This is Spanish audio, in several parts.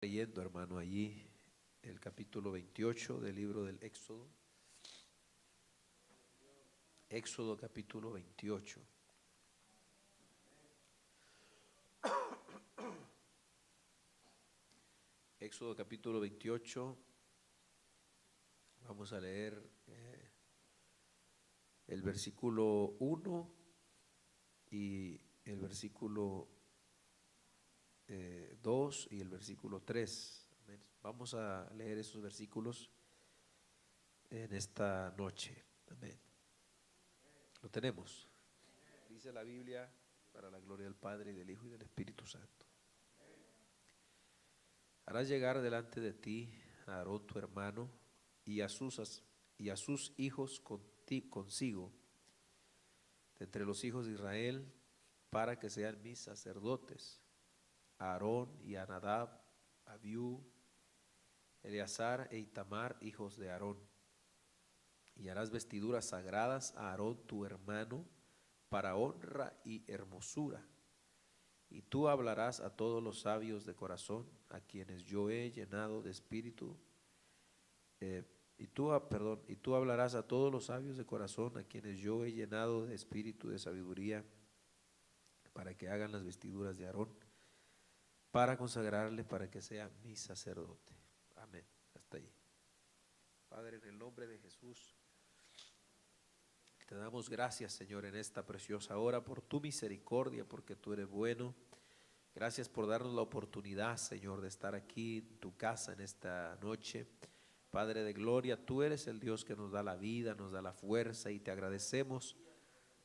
Leyendo, hermano, allí el capítulo 28 del libro del Éxodo. Éxodo capítulo 28. Éxodo capítulo 28. Vamos a leer el versículo 1 y el versículo 2 y el versículo 3. Amén. Vamos a leer esos versículos en esta noche. Amén. Lo tenemos. Dice la Biblia, para la gloria del Padre y del Hijo y del Espíritu Santo. Harás llegar delante de ti a Aarón tu hermano y a sus hijos consigo, de entre los hijos de Israel, para que sean mis sacerdotes, a Aarón y a Nadab, Abiú, Eleazar e Itamar, hijos de Aarón. Y harás vestiduras sagradas a Aarón tu hermano, para honra y hermosura. Y tú hablarás a todos los sabios de corazón, a quienes yo he llenado de espíritu. Y tú hablarás a todos los sabios de corazón, a quienes yo he llenado de espíritu de sabiduría, para que hagan las vestiduras de Aarón, para consagrarle, para que sea mi sacerdote. Amén. Hasta ahí. Padre, en el nombre de Jesús, te damos gracias, Señor, en esta preciosa hora por tu misericordia, porque tú eres bueno. Gracias por darnos la oportunidad, Señor, de estar aquí en tu casa en esta noche. Padre de gloria, tú eres el Dios que nos da la vida, nos da la fuerza, y te agradecemos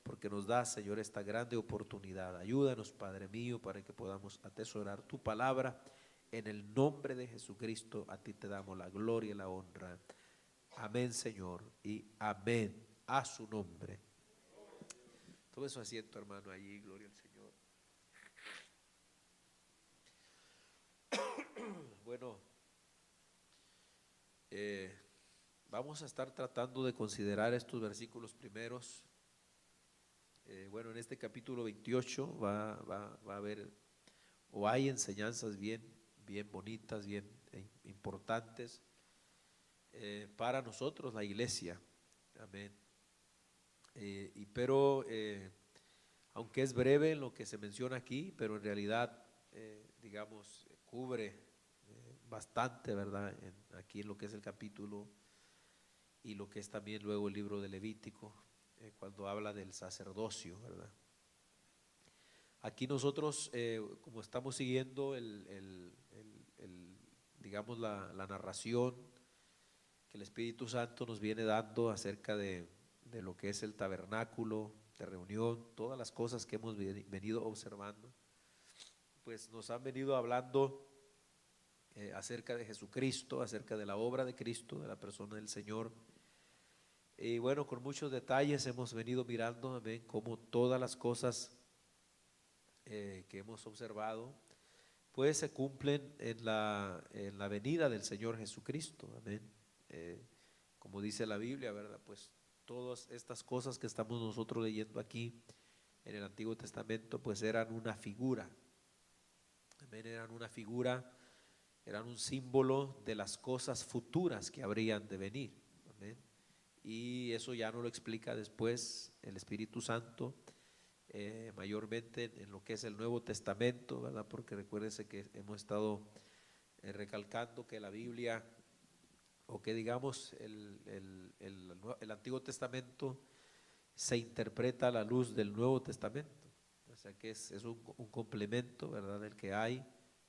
porque nos da, Señor, esta grande oportunidad. Ayúdanos, Padre mío, para que podamos atesorar tu palabra. En el nombre de Jesucristo, a ti te damos la gloria y la honra. Amén, Señor, y amén a su nombre. Tome su asiento, hermano, allí, gloria al Señor. Bueno, vamos a estar tratando de considerar estos versículos primeros. Bueno, en este capítulo 28 va a haber, o hay enseñanzas bien bonitas, bien importantes para nosotros, la iglesia. Amén. Pero aunque es breve lo que se menciona aquí, pero en realidad, digamos, cubre bastante, ¿verdad? Aquí en lo que es el capítulo y lo que es también luego el libro de Levítico, cuando habla del sacerdocio, ¿verdad? Aquí nosotros, como estamos siguiendo digamos, la narración que el Espíritu Santo nos viene dando acerca de lo que es el tabernáculo de reunión, todas las cosas que hemos venido observando, pues nos han venido hablando acerca de Jesucristo, acerca de la obra de Cristo, de la persona del Señor. Y bueno, con muchos detalles hemos venido mirando, amén, cómo todas las cosas que hemos observado, pues se cumplen en la venida del Señor Jesucristo, amén. Como dice la Biblia, ¿verdad? Pues todas estas cosas que estamos nosotros leyendo aquí en el Antiguo Testamento, pues eran una figura, amén, eran una figura, eran un símbolo de las cosas futuras que habrían de venir, amén. Y eso ya nos lo explica después el Espíritu Santo, mayormente en lo que es el Nuevo Testamento, ¿verdad? Porque recuérdense que hemos estado recalcando que la Biblia, o que digamos el Antiguo Testamento se interpreta a la luz del Nuevo Testamento, o sea que es un complemento, ¿verdad?, del que hay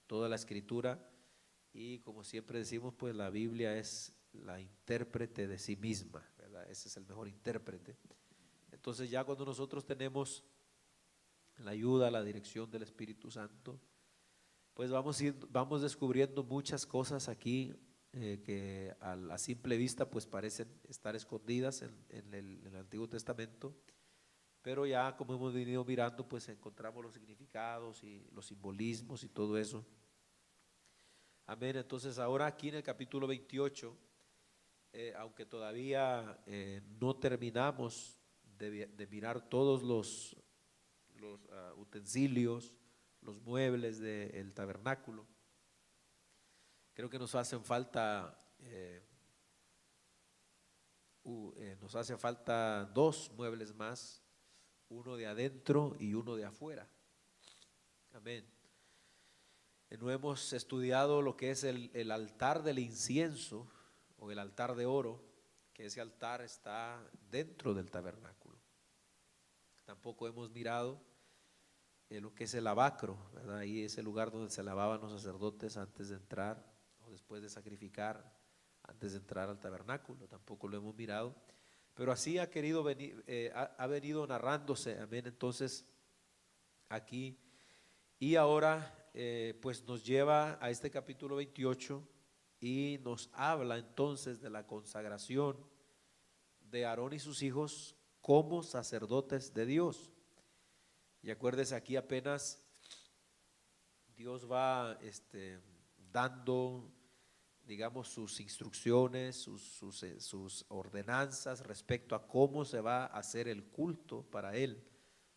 toda la Escritura. Y como siempre decimos, pues la Biblia es la intérprete de sí misma, ¿verdad? Ese es el mejor intérprete. Entonces ya cuando nosotros tenemos la ayuda, la dirección del Espíritu Santo, pues vamos descubriendo muchas cosas aquí que a simple vista pues parecen estar escondidas en el Antiguo Testamento, pero ya como hemos venido mirando, pues encontramos los significados y los simbolismos y todo eso. Amén. Entonces ahora aquí en el capítulo 28, aunque todavía no terminamos de mirar todos los utensilios, los muebles del tabernáculo, Creo que nos hacen falta, nos hace falta dos muebles más, uno de adentro y uno de afuera. Amén. No hemos estudiado lo que es el altar del incienso o el altar de oro, que ese altar está dentro del tabernáculo. Tampoco hemos mirado lo que es el lavacro, ¿verdad? Ahí es el lugar donde se lavaban los sacerdotes antes de entrar o después de sacrificar, antes de entrar al tabernáculo. Tampoco lo hemos mirado, pero así ha querido venir, ha venido narrándose, amén. Entonces aquí y ahora pues nos lleva a este capítulo 28 y nos habla entonces de la consagración de Aarón y sus hijos como sacerdotes de Dios. Y acuérdese, aquí apenas Dios va dando, digamos, sus instrucciones, sus ordenanzas respecto a cómo se va a hacer el culto para Él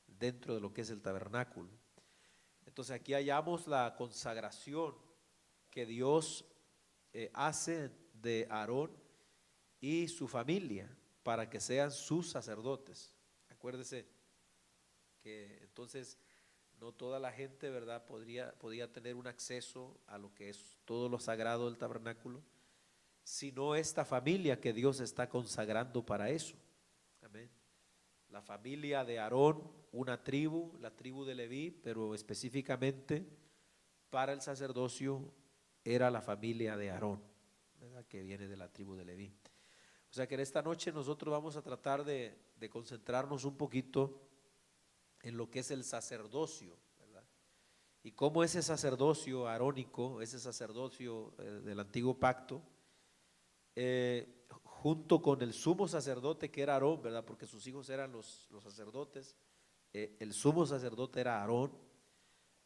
dentro de lo que es el tabernáculo. Entonces aquí hallamos la consagración que Dios hace de Aarón y su familia para que sean sus sacerdotes. Acuérdese que entonces no toda la gente, ¿verdad?, podía tener un acceso a lo que es todo lo sagrado del tabernáculo, sino esta familia que Dios está consagrando para eso. Amén. La familia de Aarón, una tribu, la tribu de Leví, pero específicamente para el sacerdocio era la familia de Aarón, ¿verdad?, que viene de la tribu de Leví. O sea que en esta noche nosotros vamos a tratar de concentrarnos un poquito en lo que es el sacerdocio, ¿verdad? Y cómo ese sacerdocio arónico, ese sacerdocio del antiguo pacto, junto con el sumo sacerdote que era Aarón, ¿verdad? Porque sus hijos eran los sacerdotes, el sumo sacerdote era Aarón.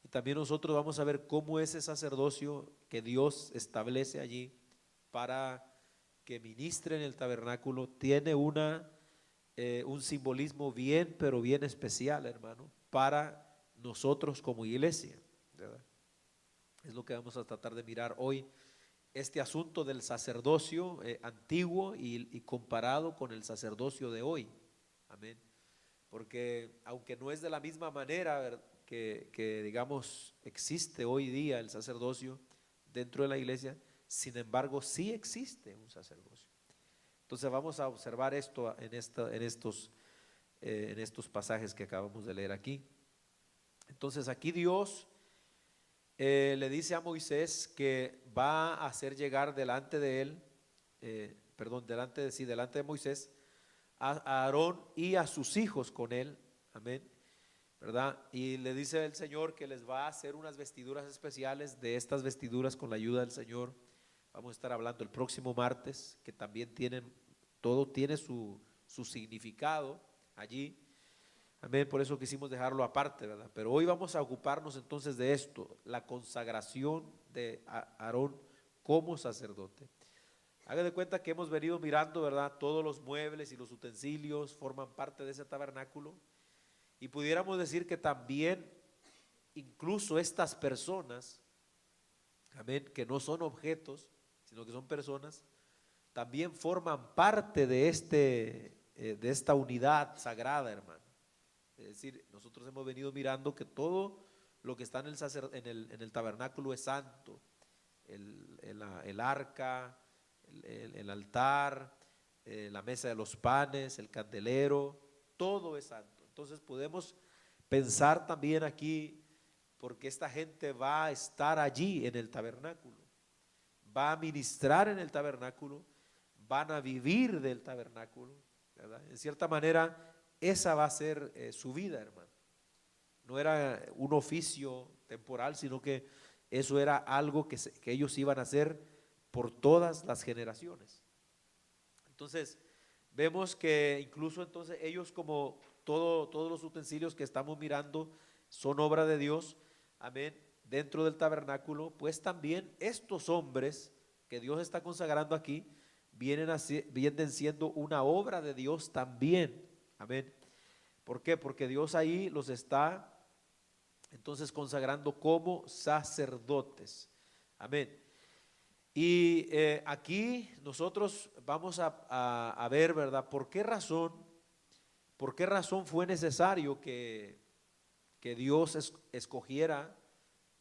Y también nosotros vamos a ver cómo ese sacerdocio que Dios establece allí para que ministre en el tabernáculo tiene un simbolismo bien, pero bien especial, hermano, para nosotros como iglesia, ¿verdad? Es lo que vamos a tratar de mirar hoy, este asunto del sacerdocio antiguo y comparado con el sacerdocio de hoy. Amén. Porque aunque no es de la misma manera que digamos existe hoy día el sacerdocio dentro de la iglesia, sin embargo sí existe un sacerdocio. Entonces vamos a observar esto en estos pasajes que acabamos de leer aquí. Entonces aquí Dios le dice a Moisés que va a hacer llegar delante de él, delante de Moisés, a Aarón y a sus hijos con él, amén, ¿verdad? Y le dice el Señor que les va a hacer unas vestiduras especiales. De estas vestiduras, con la ayuda del Señor, vamos a estar hablando el próximo martes, que también todo tiene su significado allí. Amén, por eso quisimos dejarlo aparte, ¿verdad? Pero hoy vamos a ocuparnos entonces de esto, la consagración de Aarón como sacerdote. Haga de cuenta que hemos venido mirando, ¿verdad? Todos los muebles y los utensilios forman parte de ese tabernáculo. Y pudiéramos decir que también, incluso estas personas, amén, que no son objetos, sino que son personas, también forman parte de esta unidad sagrada, hermano. Es decir, nosotros hemos venido mirando que todo lo que está en el tabernáculo es santo. El arca, el altar, la mesa de los panes, el candelero, todo es santo. Entonces podemos pensar también aquí, porque esta gente va a estar allí en el tabernáculo, va a ministrar en el tabernáculo, van a vivir del tabernáculo, ¿verdad? En cierta manera, esa va a ser su vida, hermano. No era un oficio temporal, sino que eso era algo que ellos iban a hacer por todas las generaciones. Entonces, vemos que incluso entonces ellos, como todos los utensilios que estamos mirando son obra de Dios, amén, dentro del tabernáculo, pues también estos hombres que Dios está consagrando aquí vienen siendo una obra de Dios también. Amén. ¿Por qué? Porque Dios ahí los está entonces consagrando como sacerdotes. Amén. Y aquí nosotros vamos a ver, ¿verdad? ¿Por qué razón fue necesario que Dios escogiera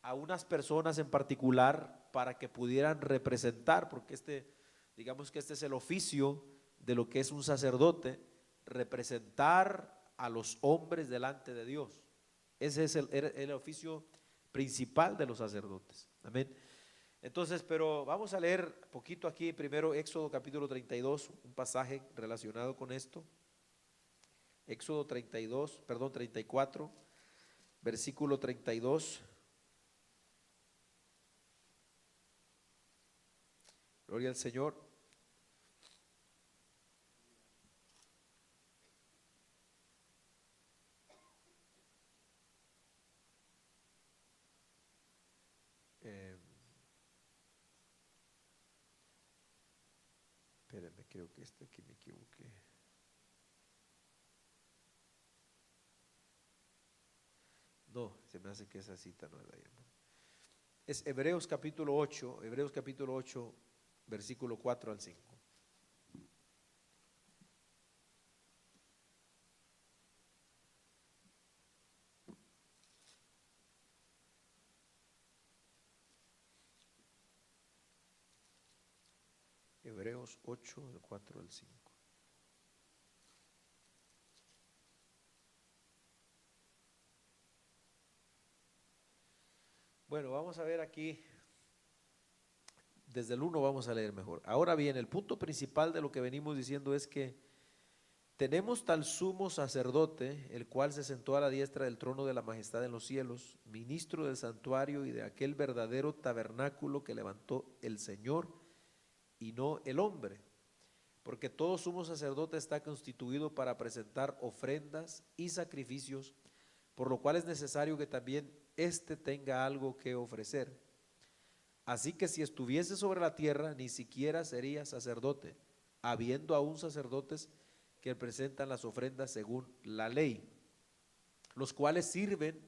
a unas personas en particular para que pudieran representar? Porque digamos que este es el oficio de lo que es un sacerdote, representar a los hombres delante de Dios. Ese es el oficio principal de los sacerdotes. Amén. Entonces, pero vamos a leer poquito aquí, primero Éxodo capítulo 32, un pasaje relacionado con esto. Éxodo 34, versículo 32. Gloria al Señor. Espérenme, creo que aquí me equivoqué. No, se me hace que esa cita no es la hermano. Es Hebreos capítulo 8, versículo 4 al 5. Hebreos 8, del 4 al 5. Bueno, vamos a ver aquí, desde el 1 vamos a leer mejor. Ahora bien, el punto principal de lo que venimos diciendo es que tenemos tal sumo sacerdote, el cual se sentó a la diestra del trono de la majestad en los cielos, ministro del santuario y de aquel verdadero tabernáculo que levantó el Señor y no el hombre. Porque todo sumo sacerdote está constituido para presentar ofrendas y sacrificios, por lo cual es necesario que también éste tenga algo que ofrecer. Así que si estuviese sobre la tierra, ni siquiera sería sacerdote, habiendo aún sacerdotes que presentan las ofrendas según la ley, los cuales sirven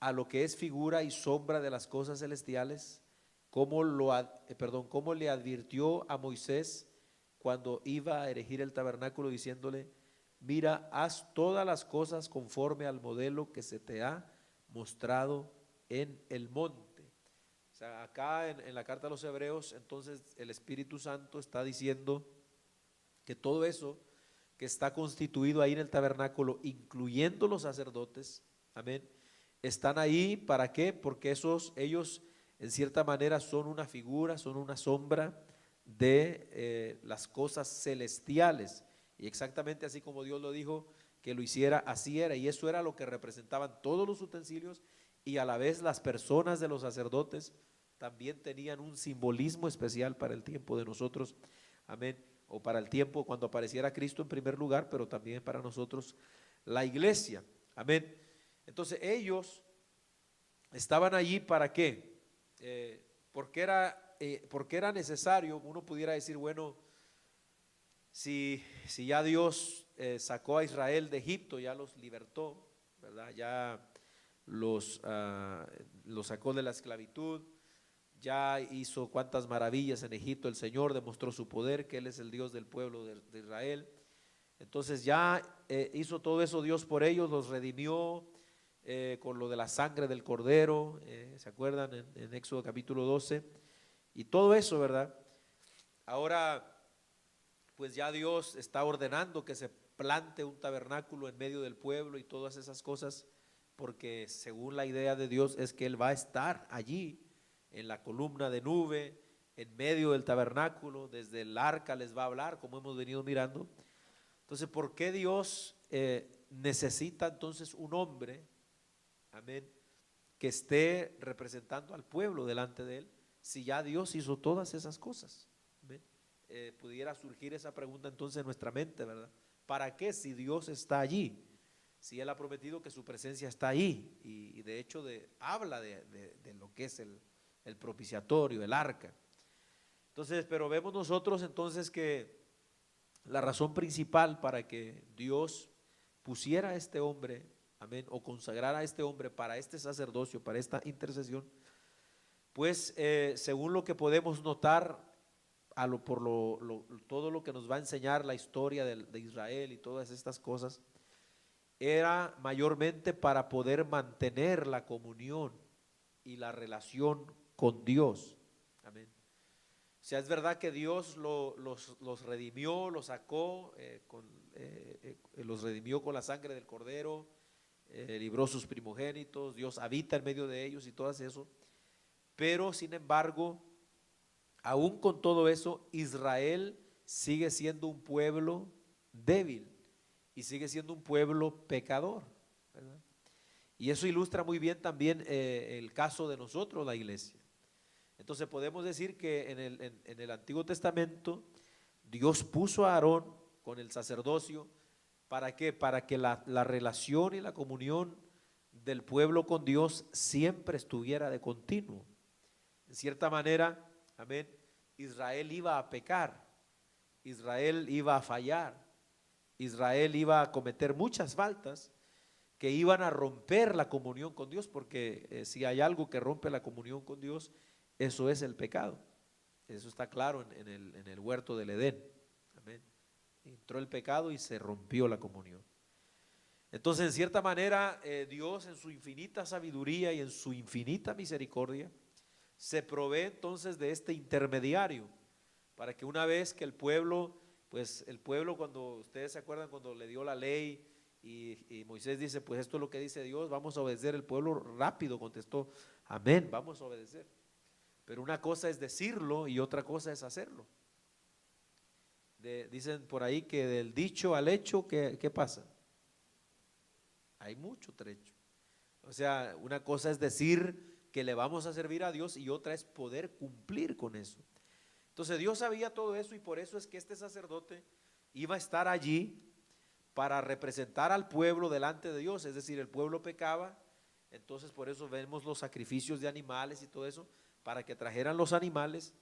a lo que es figura y sombra de las cosas celestiales, como le advirtió a Moisés cuando iba a erigir el tabernáculo, diciéndole: mira, haz todas las cosas conforme al modelo que se te ha mostrado en el monte. O sea, acá en la carta a los Hebreos, entonces el Espíritu Santo está diciendo que todo eso que está constituido ahí en el tabernáculo, incluyendo los sacerdotes, amén, están ahí. ¿Para qué? Porque ellos en cierta manera son una figura, son una sombra de las cosas celestiales, y exactamente así como Dios lo dijo que lo hiciera, así era, y eso era lo que representaban todos los utensilios, y a la vez las personas de los sacerdotes también tenían un simbolismo especial para el tiempo de nosotros, amén, o para el tiempo cuando apareciera Cristo en primer lugar, pero también para nosotros la iglesia, amén. Entonces ellos estaban allí ¿para qué? Porque era necesario. Uno pudiera decir, bueno, si ya Dios sacó a Israel de Egipto, ya los libertó, ¿verdad? Ya los sacó de la esclavitud, ya hizo cuantas maravillas en Egipto, el Señor demostró su poder, que Él es el Dios del pueblo de Israel. Entonces ya hizo todo eso Dios por ellos, los redimió con lo de la sangre del cordero, ¿se acuerdan? En Éxodo capítulo 12, y todo eso, ¿verdad? Ahora, pues ya Dios está ordenando que se plante un tabernáculo en medio del pueblo y todas esas cosas, porque según la idea de Dios es que Él va a estar allí en la columna de nube, en medio del tabernáculo, desde el arca les va a hablar, como hemos venido mirando. Entonces, ¿por qué Dios necesita entonces un hombre, amén, que esté representando al pueblo delante de Él, si ya Dios hizo todas esas cosas? Amén. Pudiera surgir esa pregunta entonces en nuestra mente, ¿verdad? ¿Para qué si Dios está allí? Si Él ha prometido que su presencia está ahí, y de hecho habla de lo que es el propiciatorio, el arca. Entonces, pero vemos nosotros entonces que la razón principal para que Dios pusiera a este hombre, amén, o consagrara a este hombre para este sacerdocio, para esta intercesión, Pues según lo que podemos notar, todo lo que nos va a enseñar la historia de Israel y todas estas cosas, era mayormente para poder mantener la comunión y la relación con Dios. Amén. O sea, es verdad que Dios los redimió, los sacó, los redimió con la sangre del Cordero, libró sus primogénitos, Dios habita en medio de ellos y todo eso. Pero sin embargo, aún con todo eso, Israel sigue siendo un pueblo débil y sigue siendo un pueblo pecador, ¿verdad? Y eso ilustra muy bien también el caso de nosotros, la iglesia. Entonces podemos decir que en el Antiguo Testamento Dios puso a Aarón con el sacerdocio. ¿Para qué? Para que la relación y la comunión del pueblo con Dios siempre estuviera de continuo. En cierta manera, amén, Israel iba a pecar, Israel iba a fallar, Israel iba a cometer muchas faltas que iban a romper la comunión con Dios, porque si hay algo que rompe la comunión con Dios, eso es el pecado. Eso está claro en el huerto del Edén. Amén. Entró el pecado y se rompió la comunión. Entonces, en cierta manera, Dios en su infinita sabiduría y en su infinita misericordia se provee entonces de este intermediario para que una vez que el pueblo, pues el pueblo, cuando ustedes se acuerdan cuando le dio la ley y Moisés dice, pues esto es lo que dice Dios, vamos a obedecer, el pueblo rápido contestó, amén, vamos a obedecer. Pero una cosa es decirlo y otra cosa es hacerlo. Dicen por ahí que del dicho al hecho, ¿qué pasa? Hay mucho trecho. O sea, una cosa es decir que le vamos a servir a Dios y otra es poder cumplir con eso. Entonces Dios sabía todo eso y por eso es que este sacerdote iba a estar allí para representar al pueblo delante de Dios. Es decir, el pueblo pecaba, entonces por eso vemos los sacrificios de animales y todo eso, para que trajeran los animales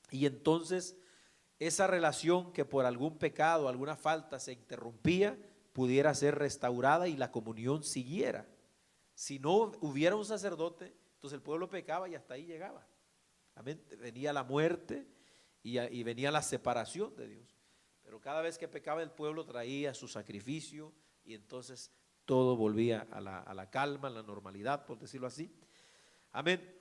y entonces esa relación que por algún pecado, alguna falta se interrumpía, pudiera ser restaurada y la comunión siguiera. Si no hubiera un sacerdote, entonces el pueblo pecaba y hasta ahí llegaba. Amén. Venía la muerte y venía la separación de Dios. Pero cada vez que pecaba el pueblo traía su sacrificio y entonces todo volvía a la calma, a la normalidad, por decirlo así. Amén.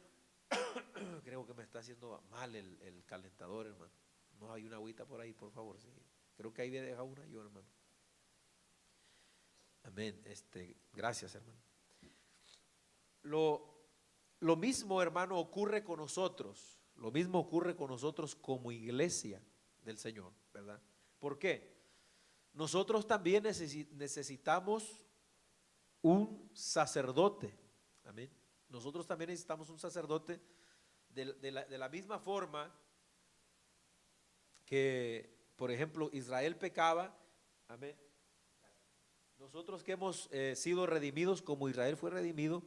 Creo que me está haciendo mal el calentador, hermano. No hay una agüita por ahí, por favor. Sí. Creo que ahí había dejado una yo, hermano. Amén. Gracias, hermano. Lo mismo, hermano, ocurre con nosotros. Lo mismo ocurre con nosotros como iglesia del Señor, ¿verdad? ¿Por qué? Nosotros también necesitamos un sacerdote. Amén. Nosotros también necesitamos un sacerdote de la misma forma que, por ejemplo, Israel pecaba. Amén. Nosotros que hemos sido redimidos como Israel fue redimido,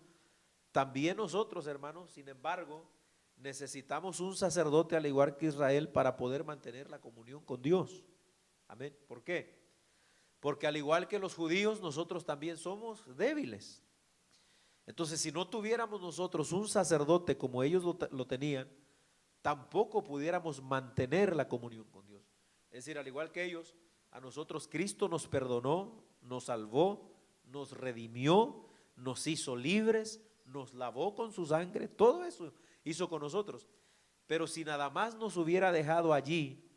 también nosotros, hermanos, sin embargo, necesitamos un sacerdote al igual que Israel para poder mantener la comunión con Dios. Amén. ¿Por qué? Porque al igual que los judíos, nosotros también somos débiles. Entonces, si no tuviéramos nosotros un sacerdote como ellos lo tenían, tampoco pudiéramos mantener la comunión con Dios. Es decir, al igual que ellos, a nosotros Cristo nos perdonó, nos salvó, nos redimió, nos hizo libres, nos lavó con su sangre, todo eso hizo con nosotros. Pero si nada más nos hubiera dejado allí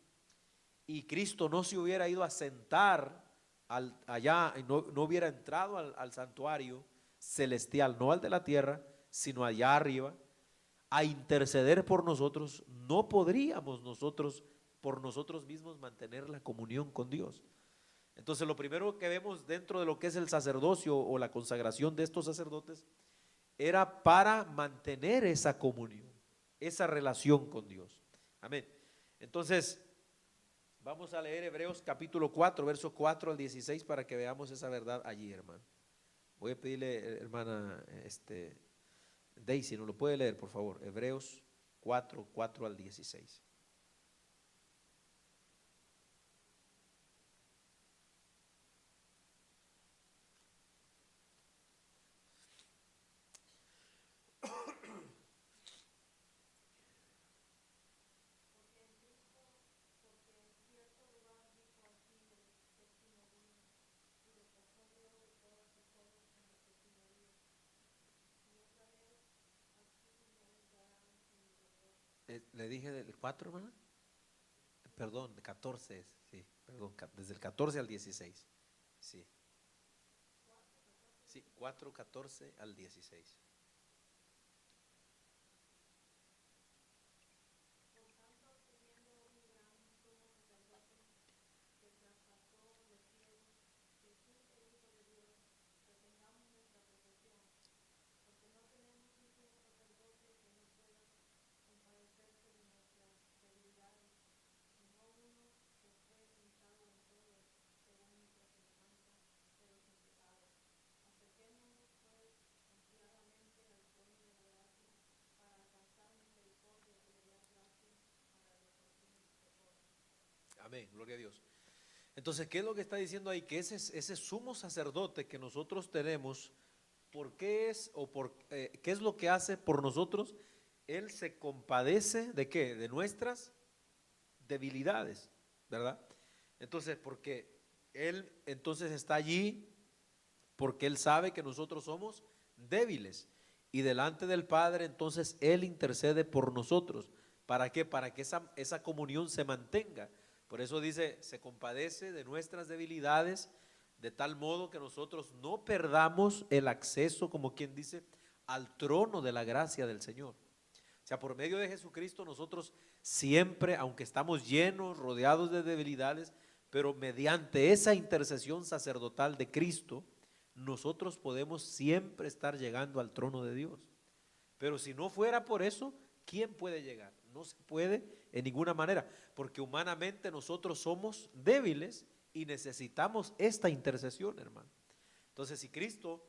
y Cristo no se hubiera ido a sentar allá y no hubiera entrado al santuario celestial, no al de la tierra, sino allá arriba, a interceder por nosotros, no podríamos nosotros por nosotros mismos mantener la comunión con Dios. Entonces lo primero que vemos dentro de lo que es el sacerdocio o la consagración de estos sacerdotes era para mantener esa comunión, esa relación con Dios. Amén. Entonces vamos a leer Hebreos capítulo 4, versos 4 al 16 para que veamos esa verdad allí, hermano. Voy a pedirle, hermana Daisy, ¿no lo puede leer, por favor? Hebreos 4, 4 al 16. Le dije del 4, hermano. Perdón, 14 es, sí, perdón, desde el 14 al 16. Sí. Sí, 4, 14 al 16. Amén, gloria a Dios. Entonces, ¿qué es lo que está diciendo ahí? Que ese sumo sacerdote que nosotros tenemos, ¿por qué es o qué es lo que hace por nosotros? Él se compadece de qué? De nuestras debilidades, ¿verdad? Entonces, porque Él entonces está allí, porque Él sabe que nosotros somos débiles. Y delante del Padre, entonces Él intercede por nosotros. ¿Para qué? Para que esa comunión se mantenga. Por eso dice, se compadece de nuestras debilidades, de tal modo que nosotros no perdamos el acceso, como quien dice, al trono de la gracia del Señor. O sea, por medio de Jesucristo nosotros siempre, aunque estamos llenos, rodeados de debilidades, pero mediante esa intercesión sacerdotal de Cristo, nosotros podemos siempre estar llegando al trono de Dios. Pero si no fuera por eso, ¿quién puede llegar? No se puede en ninguna manera, porque humanamente nosotros somos débiles y necesitamos esta intercesión, hermano. Entonces, si Cristo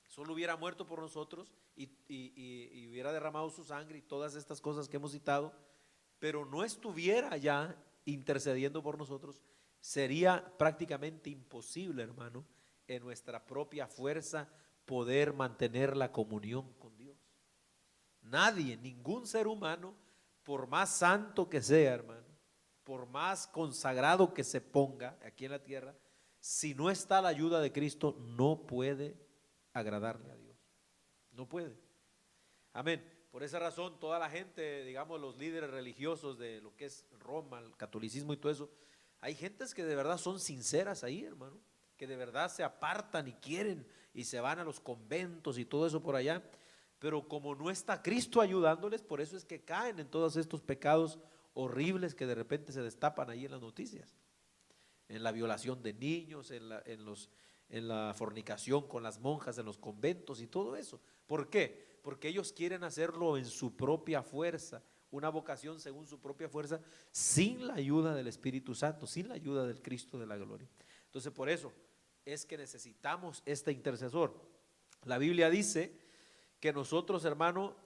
solo hubiera muerto por nosotros y hubiera derramado su sangre y todas estas cosas que hemos citado, pero no estuviera ya intercediendo por nosotros, sería prácticamente imposible, hermano, en nuestra propia fuerza poder mantener la comunión con Dios. Nadie, ningún ser humano, por más santo que sea, hermano, por más consagrado que se ponga aquí en la tierra, si no está la ayuda de Cristo, no puede agradarle a Dios. No puede. Amén. Por esa razón, toda la gente, digamos, los líderes religiosos de lo que es Roma, el catolicismo y todo eso, hay gentes que de verdad son sinceras ahí, hermano, que de verdad se apartan y quieren y se van a los conventos y todo eso por allá, pero como no está Cristo ayudándoles, por eso es que caen en todos estos pecados horribles que de repente se destapan ahí en las noticias, en la violación de niños, en la fornicación con las monjas en los conventos y todo eso. ¿Por qué? Porque ellos quieren hacerlo en su propia fuerza, una vocación según su propia fuerza, sin la ayuda del Espíritu Santo, sin la ayuda del Cristo de la gloria. Entonces, por eso es que necesitamos este intercesor. La Biblia dice que nosotros, hermano,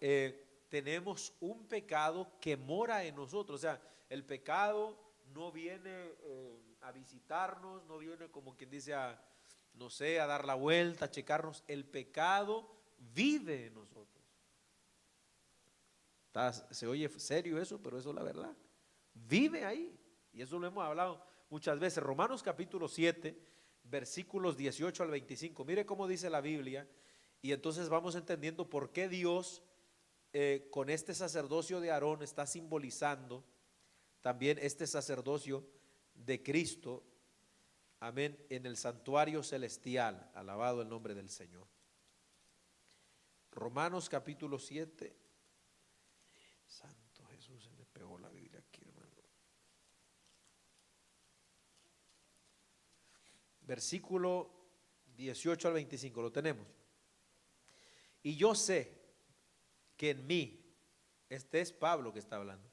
tenemos un pecado que mora en nosotros. O sea, el pecado no viene a visitarnos, no viene como quien dice a, no sé, a dar la vuelta, a checarnos. El pecado vive en nosotros. Se oye serio eso, pero eso es la verdad. Vive ahí. Y eso lo hemos hablado muchas veces. Romanos capítulo 7, versículos 18 al 25. Mire cómo dice la Biblia. Y entonces vamos entendiendo por qué Dios con este sacerdocio de Aarón está simbolizando también este sacerdocio de Cristo, amén, en el santuario celestial. Alabado el nombre del Señor. Romanos capítulo 7. Santo Jesús, se me pegó la Biblia aquí, hermano. Versículo 18 al 25, lo tenemos. Y yo sé que en mí, este es Pablo que está hablando,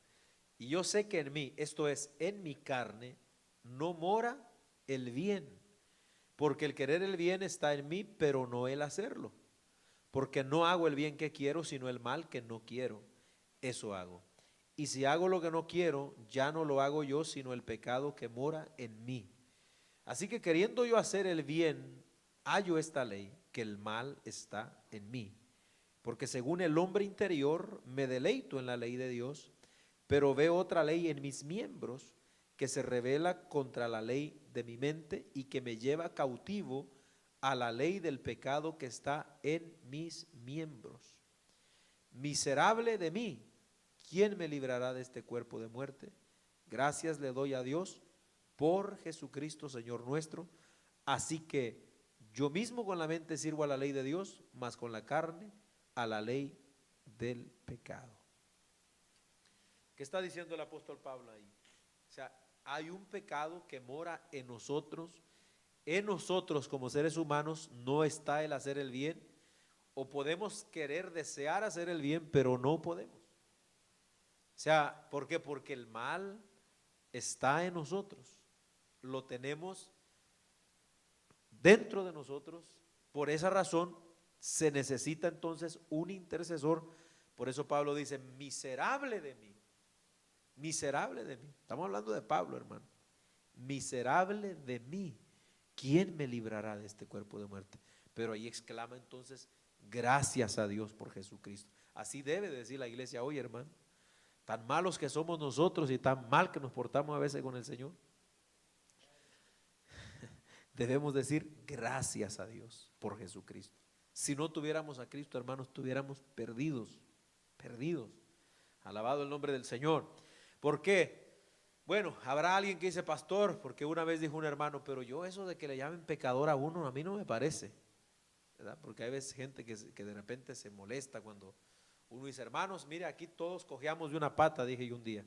y yo sé que en mí, esto es, en mi carne, no mora el bien, porque el querer el bien está en mí, pero no el hacerlo, porque no hago el bien que quiero, sino el mal que no quiero, eso hago. Y si hago lo que no quiero, ya no lo hago yo, sino el pecado que mora en mí. Así que queriendo yo hacer el bien, hallo esta ley, que el mal está en mí. Porque según el hombre interior me deleito en la ley de Dios, pero veo otra ley en mis miembros que se revela contra la ley de mi mente y que me lleva cautivo a la ley del pecado que está en mis miembros. Miserable de mí, ¿quién me librará de este cuerpo de muerte? Gracias le doy a Dios por Jesucristo, Señor nuestro. Así que yo mismo con la mente sirvo a la ley de Dios, mas con la carne a la ley del pecado. ¿Qué está diciendo el apóstol Pablo ahí? O sea, hay un pecado que mora en nosotros. En nosotros como seres humanos no está el hacer el bien, o podemos querer, desear hacer el bien, pero no podemos. O sea, ¿por qué? Porque el mal está en nosotros, lo tenemos dentro de nosotros. Por esa razón se necesita entonces un intercesor. Por eso Pablo dice, miserable de mí, miserable de mí. Estamos hablando de Pablo, hermano. Miserable de mí, ¿quién me librará de este cuerpo de muerte? Pero ahí exclama entonces, gracias a Dios por Jesucristo. Así debe decir la iglesia hoy, hermano. Tan malos que somos nosotros y tan mal que nos portamos a veces con el Señor. Debemos decir gracias a Dios por Jesucristo. Si no tuviéramos a Cristo, hermanos, estuviéramos perdidos, perdidos. Alabado el nombre del Señor. ¿Por qué? Bueno, habrá alguien que dice, pastor, porque una vez dijo un hermano, pero yo eso de que le llamen pecador a uno, a mí no me parece, ¿verdad? Porque hay veces gente que de repente se molesta cuando uno dice, hermanos, mire, aquí todos cojeamos de una pata, dije yo un día,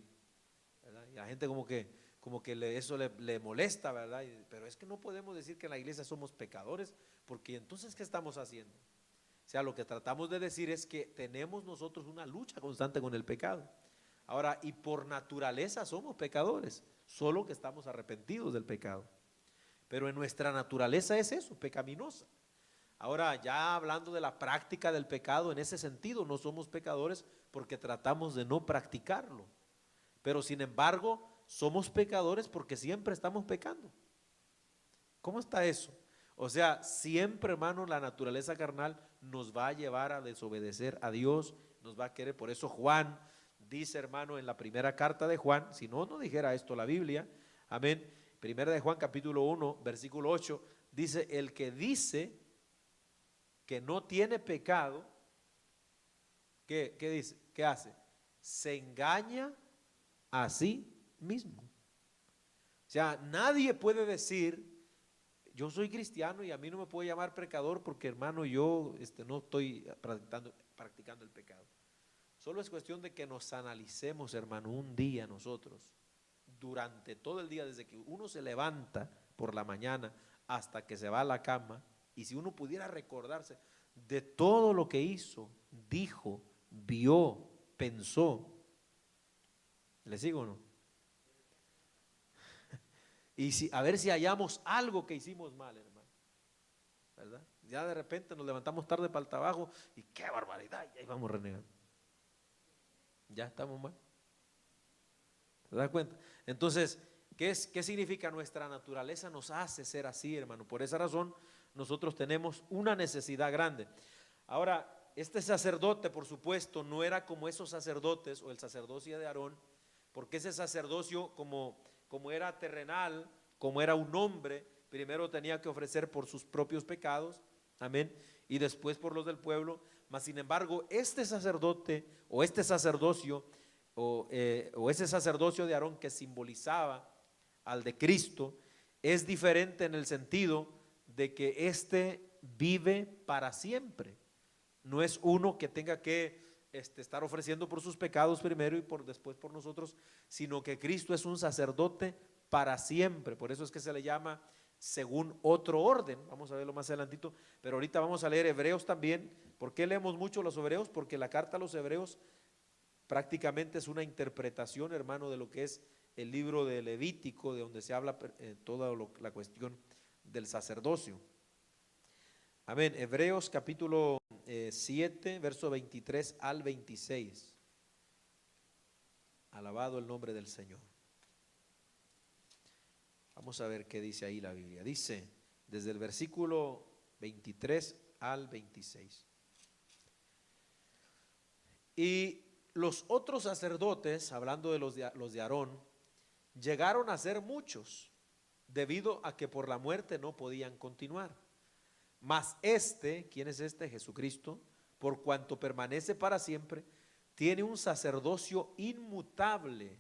¿verdad? Y la gente como que eso le molesta, ¿verdad? Pero es que no podemos decir que en la iglesia somos pecadores, porque entonces, ¿qué estamos haciendo? O sea, lo que tratamos de decir es que tenemos nosotros una lucha constante con el pecado. Ahora, y por naturaleza somos pecadores, solo que estamos arrepentidos del pecado. Pero en nuestra naturaleza es eso, pecaminosa. Ahora, ya hablando de la práctica del pecado, en ese sentido no somos pecadores porque tratamos de no practicarlo. Pero sin embargo, somos pecadores porque siempre estamos pecando. ¿Cómo está eso? O sea, siempre, hermano, la naturaleza carnal nos va a llevar a desobedecer a Dios, nos va a querer. Por eso Juan dice, hermano, en la primera carta de Juan, si no, no dijera esto la Biblia, amén. Primera de Juan capítulo 1, versículo 8, dice, el que dice que no tiene pecado, ¿qué dice? ¿Qué hace? Se engaña a sí mismo. O sea, nadie puede decir, yo soy cristiano y a mí no me puede llamar pecador porque, hermano, yo no estoy practicando el pecado. Solo es cuestión de que nos analicemos, hermano, un día nosotros, durante todo el día, desde que uno se levanta por la mañana hasta que se va a la cama, y si uno pudiera recordarse de todo lo que hizo, dijo, vio, pensó. ¿Le sigo o no? Y a ver si hallamos algo que hicimos mal, hermano, ¿verdad? Ya de repente nos levantamos tarde para el trabajo y qué barbaridad, y ahí vamos renegando. Ya estamos mal. ¿Te das cuenta? Entonces, ¿qué significa? Nuestra naturaleza nos hace ser así, hermano. Por esa razón, nosotros tenemos una necesidad grande. Ahora, este sacerdote, por supuesto, no era como esos sacerdotes o el sacerdocio de Aarón, porque ese sacerdocio, como era terrenal, como era un hombre, primero tenía que ofrecer por sus propios pecados, amén, y después por los del pueblo. Mas sin embargo, este sacerdote o este sacerdocio o ese sacerdocio de Aarón que simbolizaba al de Cristo es diferente en el sentido de que éste vive para siempre. No es uno que tenga que estar ofreciendo por sus pecados primero y después por nosotros, sino que Cristo es un sacerdote para siempre. Por eso es que se le llama según otro orden. Vamos a verlo más adelantito, pero ahorita vamos a leer Hebreos también. ¿Por qué leemos mucho los Hebreos? Porque la carta a los Hebreos prácticamente es una interpretación, hermano, de lo que es el libro de Levítico, de donde se habla toda la cuestión del sacerdocio. Amén. Hebreos capítulo 7, verso 23 al 26. Alabado el nombre del Señor. Vamos a ver qué dice ahí la Biblia. Dice, desde el versículo 23 al 26. Y los otros sacerdotes, hablando de los de Aarón, llegaron a ser muchos, debido a que por la muerte no podían continuar. Mas ¿quién es este? Jesucristo, por cuanto permanece para siempre, tiene un sacerdocio inmutable,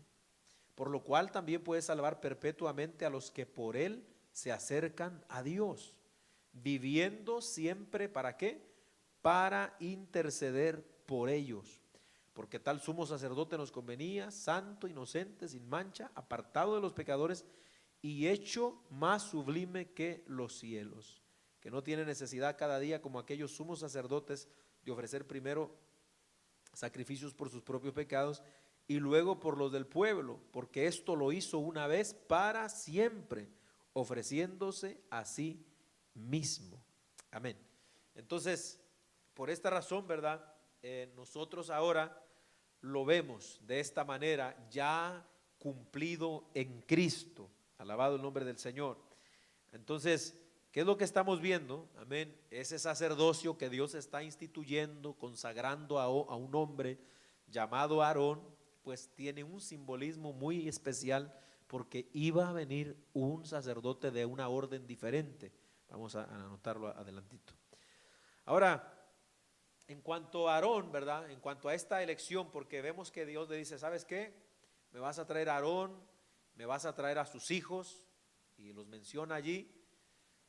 por lo cual también puede salvar perpetuamente a los que por él se acercan a Dios, viviendo siempre, ¿para qué? Para interceder por ellos. Porque tal sumo sacerdote nos convenía, santo, inocente, sin mancha, apartado de los pecadores y hecho más sublime que los cielos, que no tiene necesidad cada día, como aquellos sumos sacerdotes, de ofrecer primero sacrificios por sus propios pecados y luego por los del pueblo, porque esto lo hizo una vez para siempre, ofreciéndose a sí mismo. Amén. Entonces, por esta razón, ¿verdad? Nosotros ahora lo vemos de esta manera, ya cumplido en Cristo. Alabado el nombre del Señor. Entonces, ¿qué es lo que estamos viendo? Amén. Ese sacerdocio que Dios está instituyendo, consagrando a un hombre llamado Aarón, pues tiene un simbolismo muy especial, porque iba a venir un sacerdote de una orden diferente. Vamos a anotarlo adelantito. Ahora, en cuanto a Aarón, ¿verdad? En cuanto a esta elección, porque vemos que Dios le dice, ¿sabes qué? Me vas a traer a Aarón, me vas a traer a sus hijos, y los menciona allí.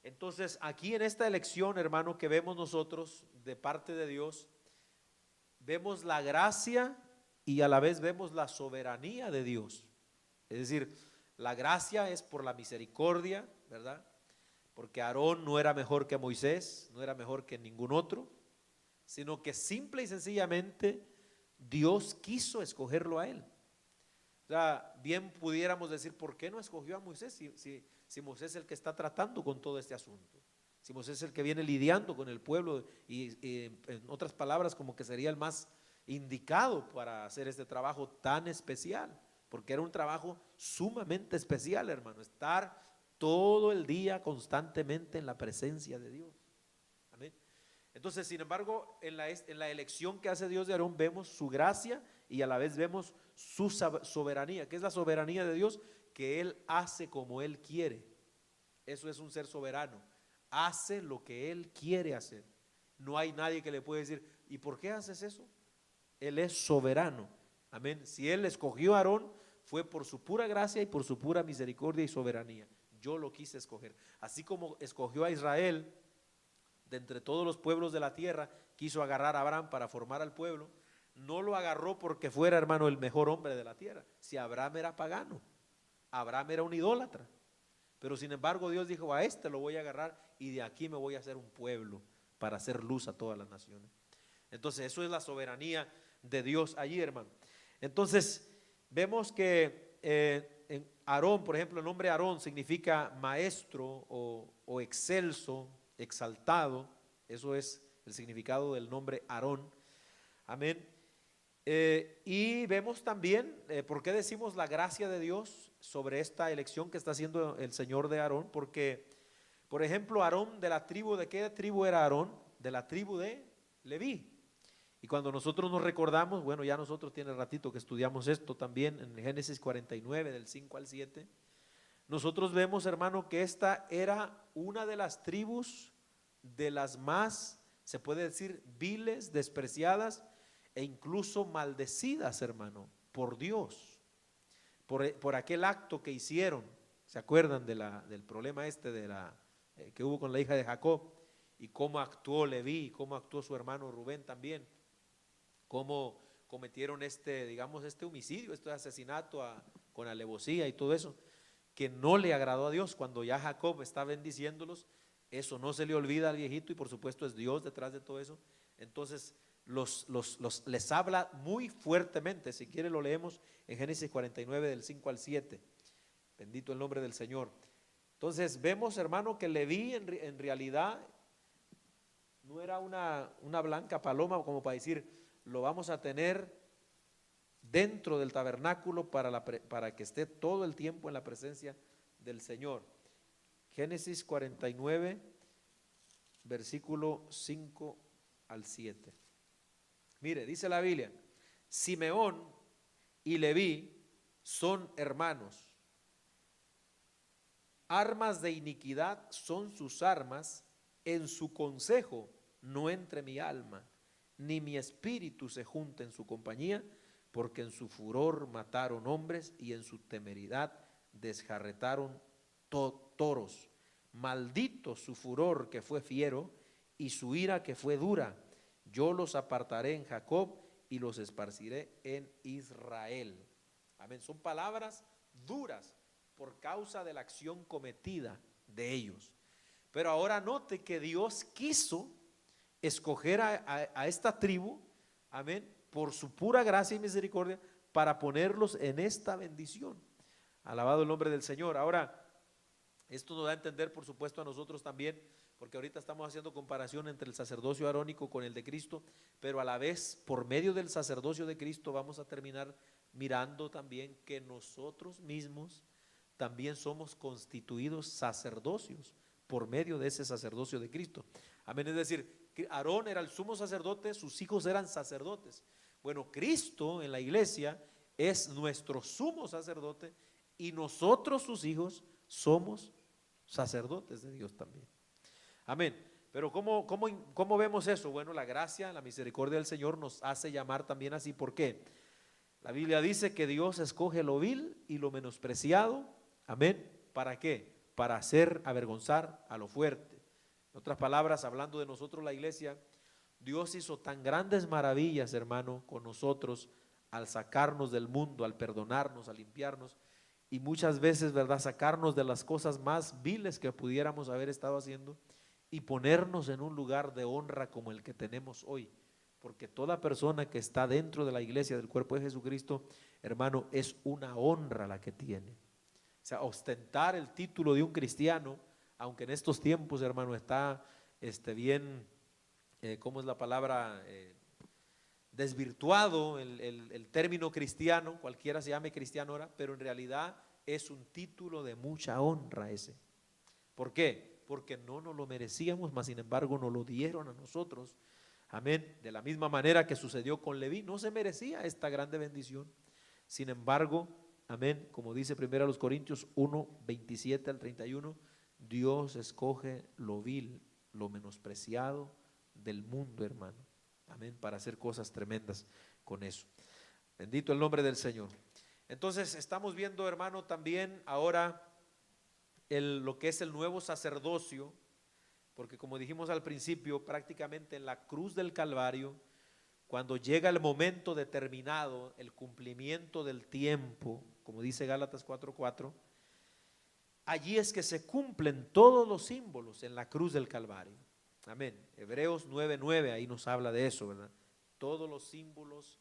Entonces, aquí en esta elección, hermano, que vemos nosotros de parte de Dios, vemos la gracia y a la vez vemos la soberanía de Dios. Es decir, la gracia es por la misericordia, ¿verdad? Porque Aarón no era mejor que Moisés, no era mejor que ningún otro, sino que simple y sencillamente Dios quiso escogerlo a él. O sea, bien pudiéramos decir, ¿por qué no escogió a Moisés si Moisés es el que está tratando con todo este asunto? Si Moisés es el que viene lidiando con el pueblo y en otras palabras, como que sería el más indicado para hacer este trabajo tan especial, porque era un trabajo sumamente especial, hermano, estar todo el día constantemente en la presencia de Dios. Amén. Entonces, sin embargo, en la elección que hace Dios de Aarón vemos su gracia y a la vez vemos su soberanía. ¿Qué es la soberanía de Dios? Que Él hace como Él quiere. Eso es un ser soberano. Hace lo que Él quiere hacer. No hay nadie que le pueda decir, ¿y por qué haces eso? Él es soberano. Amén. Si Él escogió a Aarón, fue por su pura gracia y por su pura misericordia y soberanía. Yo lo quise escoger. Así como escogió a Israel de entre todos los pueblos de la tierra, quiso agarrar a Abraham para formar al pueblo. No lo agarró porque fuera, hermano, el mejor hombre de la tierra. Si Abraham era pagano, Abraham era un idólatra, pero sin embargo Dios dijo, a este lo voy a agarrar y de aquí me voy a hacer un pueblo para hacer luz a todas las naciones. Entonces eso es la soberanía de Dios allí, hermano. Entonces vemos que en Aarón, por ejemplo, el nombre Aarón significa maestro o excelso, exaltado. Eso es el significado del nombre Aarón. Amén. Y vemos también, ¿por qué decimos la gracia de Dios sobre esta elección que está haciendo el Señor de Aarón? Porque, por ejemplo, Aarón, ¿de la tribu, de qué tribu era Aarón? De la tribu de Leví. Y cuando nosotros nos recordamos, bueno, ya nosotros tiene ratito que estudiamos esto también en Génesis 49, del 5 al 7, nosotros vemos, hermano, que esta era una de las tribus de las más, se puede decir, viles, despreciadas e incluso maldecidas, hermano, por Dios, por aquel acto que hicieron. ¿Se acuerdan del problema que hubo con la hija de Jacob? Y cómo actuó Leví, cómo actuó su hermano Rubén también, cómo cometieron digamos, este homicidio, este asesinato con alevosía y todo eso, que no le agradó a Dios. Cuando ya Jacob está bendiciéndolos, eso no se le olvida al viejito, y por supuesto es Dios detrás de todo eso. Entonces les habla muy fuertemente. Si quiere lo leemos en Génesis 49 del 5 al 7. Bendito el nombre del Señor. Entonces vemos, hermano, que Leví en realidad no era una blanca paloma como para decir, lo vamos a tener dentro del tabernáculo para que esté todo el tiempo en la presencia del Señor. Génesis 49, versículo 5 al 7. Mire, dice la Biblia, Simeón y Leví son hermanos. Armas de iniquidad son sus armas, en su consejo no entre mi alma, ni mi espíritu se junte en su compañía, porque en su furor mataron hombres y en su temeridad desjarretaron toros. Maldito su furor que fue fiero y su ira que fue dura. Yo los apartaré en Jacob y los esparciré en Israel. Amén. Son palabras duras por causa de la acción cometida de ellos. Pero ahora note que Dios quiso escoger a esta tribu, amén, por su pura gracia y misericordia, para ponerlos en esta bendición. Alabado el nombre del Señor. Ahora, esto nos da a entender, por supuesto, a nosotros también, porque ahorita estamos haciendo comparación entre el sacerdocio arónico con el de Cristo, pero a la vez, por medio del sacerdocio de Cristo, vamos a terminar mirando también que nosotros mismos también somos constituidos sacerdocios por medio de ese sacerdocio de Cristo. Amén. Es decir, Aarón era el sumo sacerdote, sus hijos eran sacerdotes. Bueno, Cristo en la iglesia es nuestro sumo sacerdote y nosotros, sus hijos, somos sacerdotes de Dios también. Amén. Pero ¿cómo vemos eso? Bueno, la gracia, la misericordia del Señor nos hace llamar también así. ¿Por qué? La Biblia dice que Dios escoge lo vil y lo menospreciado. Amén. ¿Para qué? Para hacer avergonzar a lo fuerte. En otras palabras, hablando de nosotros la iglesia, Dios hizo tan grandes maravillas, hermano, con nosotros al sacarnos del mundo, al perdonarnos, al limpiarnos y muchas veces, ¿verdad?, sacarnos de las cosas más viles que pudiéramos haber estado haciendo y ponernos en un lugar de honra como el que tenemos hoy. Porque toda persona que está dentro de la iglesia del cuerpo de Jesucristo, hermano, es una honra la que tiene. O sea, ostentar el título de un cristiano, aunque en estos tiempos, hermano, está bien, ¿cómo es la palabra? Desvirtuado el término cristiano, cualquiera se llame cristiano ahora, pero en realidad es un título de mucha honra ese. ¿Por qué? Porque no nos lo merecíamos, mas sin embargo nos lo dieron a nosotros. Amén. De la misma manera que sucedió con Leví, no se merecía esta grande bendición. Sin embargo, amén, como dice 1 Corintios 1, 27 al 31, Dios escoge lo vil, lo menospreciado del mundo, hermano. Amén, para hacer cosas tremendas con eso. Bendito el nombre del Señor. Entonces estamos viendo, hermano, también ahora lo que es el nuevo sacerdocio, porque como dijimos al principio, prácticamente en la cruz del Calvario, cuando llega el momento determinado, el cumplimiento del tiempo, como dice Gálatas 4:4, allí es que se cumplen todos los símbolos en la cruz del Calvario. Amén. Hebreos 9:9 ahí nos habla de eso, ¿verdad? Todos los símbolos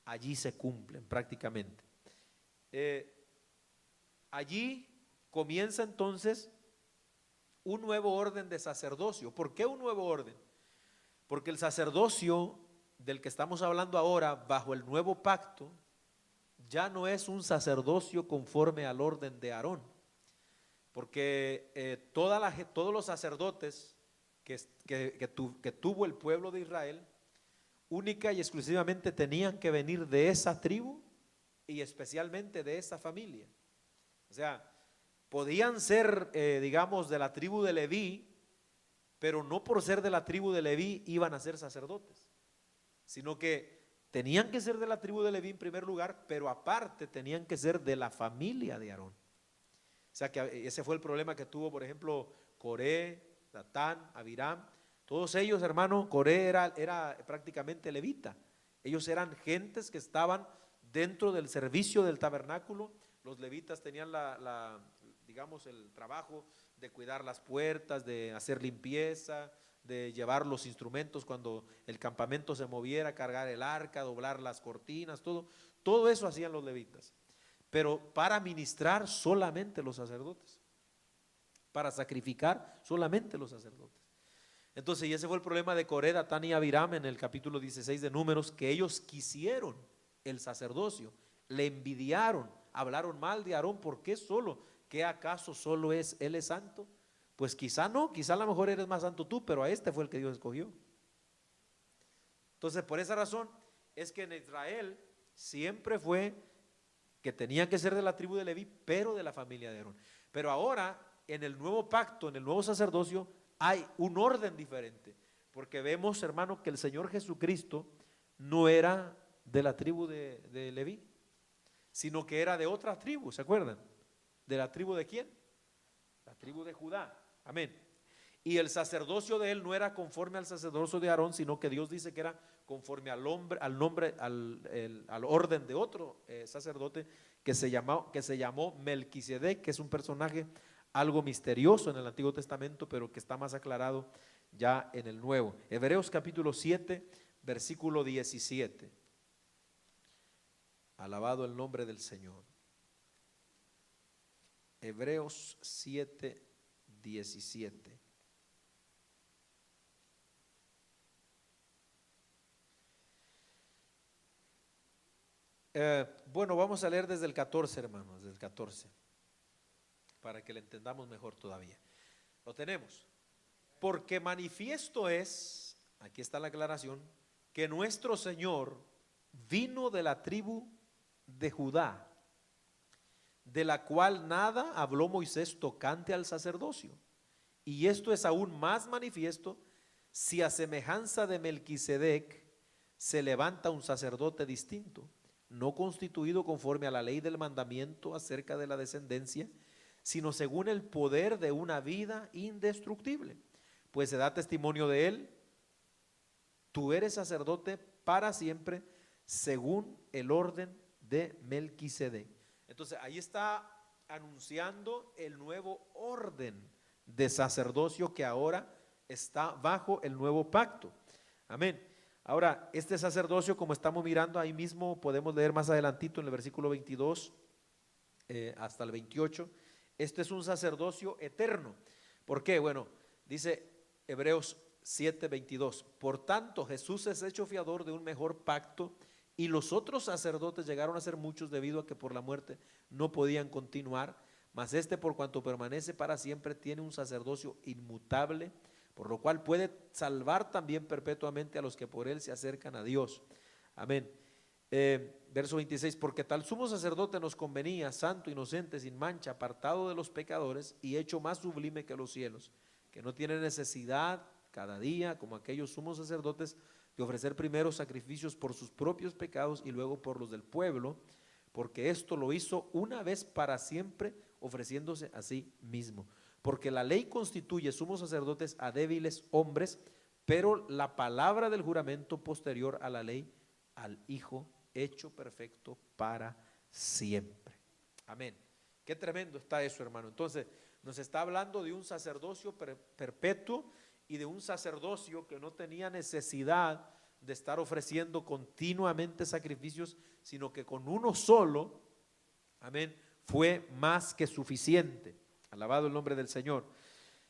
allí se cumplen prácticamente. Allí comienza entonces un nuevo orden de sacerdocio. ¿Por qué un nuevo orden? Porque el sacerdocio del que estamos hablando ahora, bajo el nuevo pacto, ya no es un sacerdocio conforme al orden de Aarón. Porque todos los sacerdotes que tuvo el pueblo de Israel, única y exclusivamente tenían que venir de esa tribu y especialmente de esa familia. O sea, podían ser, digamos, de la tribu de Leví, pero no por ser de la tribu de Leví iban a ser sacerdotes, sino que tenían que ser de la tribu de Leví en primer lugar, pero aparte tenían que ser de la familia de Aarón. O sea que ese fue el problema que tuvo, por ejemplo, Coré, Datán, Abiram, todos ellos, hermano. Coré era prácticamente levita. Ellos eran gentes que estaban dentro del servicio del tabernáculo. Los levitas tenían digamos, el trabajo de cuidar las puertas, de hacer limpieza, de llevar los instrumentos cuando el campamento se moviera, cargar el arca, doblar las cortinas, todo eso hacían los levitas. Pero para ministrar solamente los sacerdotes, para sacrificar solamente los sacerdotes. Entonces, y ese fue el problema de Coré, Datán y Abiram en el capítulo 16 de Números, que ellos quisieron el sacerdocio, le envidiaron, hablaron mal de Aarón. ¿Por qué solo? ¿Qué acaso solo él es santo? Pues quizá no, quizá a lo mejor eres más santo tú, pero a este fue el que Dios escogió. Entonces, por esa razón es que en Israel siempre fue que tenían que ser de la tribu de Leví, pero de la familia de Aarón. Pero ahora, en el nuevo pacto, en el nuevo sacerdocio, hay un orden diferente, Porque vemos, hermano, que el Señor Jesucristo no era de la tribu de Leví, sino que era de otra tribu, ¿se acuerdan? ¿De la tribu de quién? La tribu de Judá, amén. Y el sacerdocio de él no era conforme al sacerdocio de Aarón, sino que Dios dice que era conforme al orden de otro sacerdote que se llamó Melquisedec, que es un personaje algo misterioso en el Antiguo Testamento, pero que está más aclarado ya en el Nuevo. Hebreos capítulo 7, versículo 17. Alabado el nombre del Señor. Hebreos 7, 17. Bueno, vamos a leer desde el 14, hermanos, desde el 14, para que le entendamos mejor todavía. Lo tenemos. Porque manifiesto es, aquí está la aclaración, que nuestro Señor vino de la tribu de Judá, de la cual nada habló Moisés tocante al sacerdocio. Y esto es aún más manifiesto si a semejanza de Melquisedec se levanta un sacerdote distinto, no constituido conforme a la ley del mandamiento acerca de la descendencia, sino según el poder de una vida indestructible. Pues se da testimonio de él: tú eres sacerdote para siempre, según el orden de Melquisedec. Entonces ahí está anunciando el nuevo orden de sacerdocio que ahora está bajo el nuevo pacto. Amén. Ahora, este sacerdocio, como estamos mirando ahí mismo, podemos leer más adelantito en el versículo 22 hasta el 28, este es un sacerdocio eterno. ¿Por qué? Bueno, dice Hebreos 7:22, por tanto Jesús es hecho fiador de un mejor pacto, y los otros sacerdotes llegaron a ser muchos debido a que por la muerte no podían continuar, mas este, por cuanto permanece para siempre, tiene un sacerdocio inmutable, por lo cual puede salvar también perpetuamente a los que por él se acercan a Dios. Amén. Verso 26, porque tal sumo sacerdote nos convenía, santo, inocente, sin mancha, apartado de los pecadores y hecho más sublime que los cielos, que no tiene necesidad cada día, como aquellos sumos sacerdotes, de ofrecer primero sacrificios por sus propios pecados y luego por los del pueblo, porque esto lo hizo una vez para siempre, ofreciéndose a sí mismo. Porque la ley constituye sumos sacerdotes a débiles hombres, pero la palabra del juramento posterior a la ley, al Hijo hecho perfecto para siempre. Amén. Qué tremendo está eso, hermano. Entonces, nos está hablando de un sacerdocio perpetuo y de un sacerdocio que no tenía necesidad de estar ofreciendo continuamente sacrificios, sino que con uno solo, amén, fue más que suficiente. Alabado el nombre del Señor.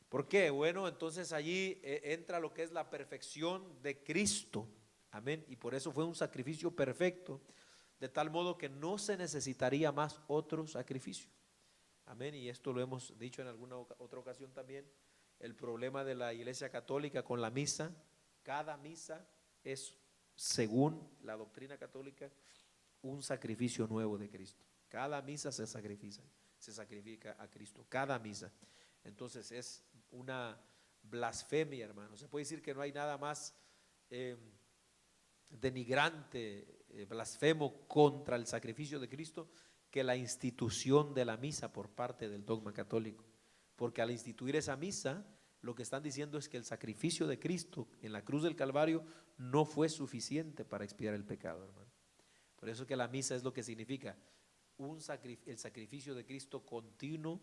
¿Por qué? Bueno, entonces allí entra lo que es la perfección de Cristo. Amén. Y por eso fue un sacrificio perfecto, de tal modo que no se necesitaría más otro sacrificio. Amén. Y esto lo hemos dicho en alguna otra ocasión también. El problema de la Iglesia Católica con la misa: cada misa es, según la doctrina católica, un sacrificio nuevo de Cristo. Cada misa se sacrifica a Cristo, cada misa. Entonces es una blasfemia, hermano. Se puede decir que no hay nada más denigrante, blasfemo contra el sacrificio de Cristo que la institución de la misa por parte del dogma católico. Porque al instituir esa misa, lo que están diciendo es que el sacrificio de Cristo en la cruz del Calvario no fue suficiente para expiar el pecado, hermano. Por eso que la misa es lo que significa el sacrificio de Cristo continuo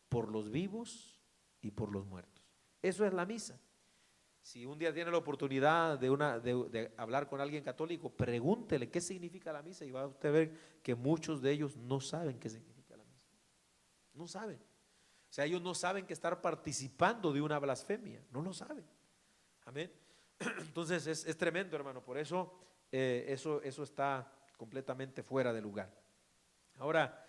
por los vivos y por los muertos. Eso es la misa. Si un día tiene la oportunidad de hablar con alguien católico, pregúntele qué significa la misa y va a usted ver que muchos de ellos no saben qué significa la misa. No saben. O sea, ellos no saben que estar participando de una blasfemia, no lo saben. Amén. Entonces es tremendo, hermano. Por eso eso está completamente fuera de lugar. Ahora,